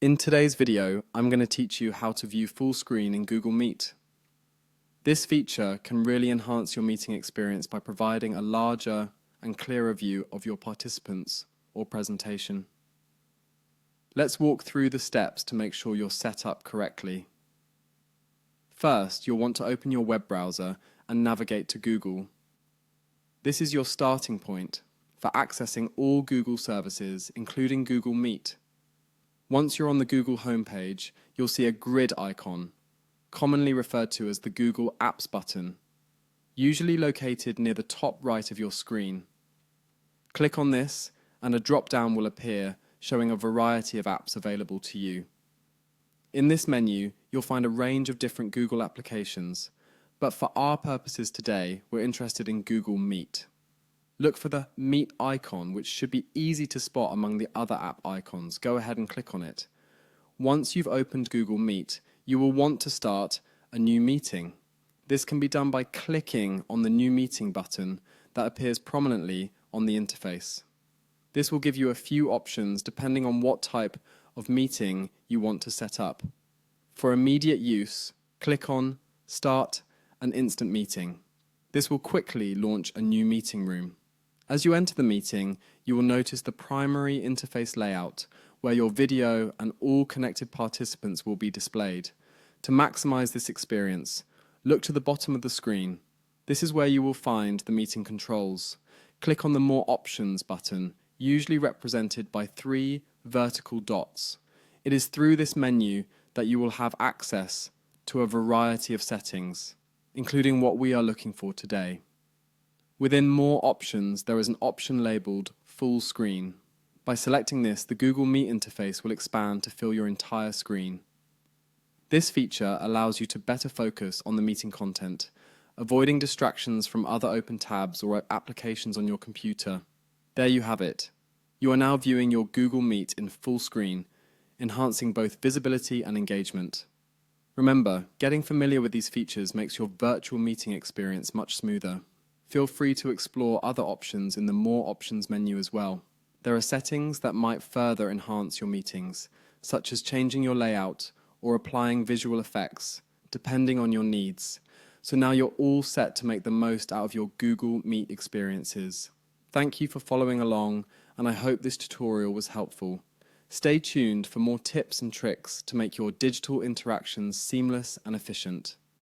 In today's video, I'm going to teach you how to view full screen in Google Meet. This feature can really enhance your meeting experience by providing a larger and clearer view of your participants or presentation. Let's walk through the steps to make sure you're set up correctly. First, you'll want to open your web browser and navigate to Google. This is your starting point for accessing all Google services, including Google Meet. Once you're on the Google homepage, you'll see a grid icon, commonly referred to as the Google Apps button, usually located near the top right of your screen. Click on this and a drop-down will appear showing a variety of apps available to you. In this menu, you'll find a range of different Google applications, but for our purposes today, we're interested in Google Meet. Look for the Meet icon, which should be easy to spot among the other app icons. Go ahead and click on it. Once you've opened Google Meet, you will want to start a new meeting. This can be done by clicking on the New Meeting button that appears prominently on the interface. This will give you a few options depending on what type of meeting you want to set up. For immediate use, click on Start an Instant Meeting. This will quickly launch a new meeting room. As you enter the meeting, you will notice the primary interface layout where your video and all connected participants will be displayed. To maximize this experience, look to the bottom of the screen. This is where you will find the meeting controls. Click on the More Options button, usually represented by 3 vertical dots. It is through this menu that you will have access to a variety of settings, including what we are looking for today. Within More Options, there is an option labeled Full Screen. By selecting this, the Google Meet interface will expand to fill your entire screen. This feature allows you to better focus on the meeting content, avoiding distractions from other open tabs or applications on your computer. There you have it. You are now viewing your Google Meet in full screen, enhancing both visibility and engagement. Remember, getting familiar with these features makes your virtual meeting experience much smoother. Feel free to explore other options in the More Options menu as well. There are settings that might further enhance your meetings, such as changing your layout or applying visual effects, depending on your needs. So now you're all set to make the most out of your Google Meet experiences. Thank you for following along, and I hope this tutorial was helpful. Stay tuned for more tips and tricks to make your digital interactions seamless and efficient.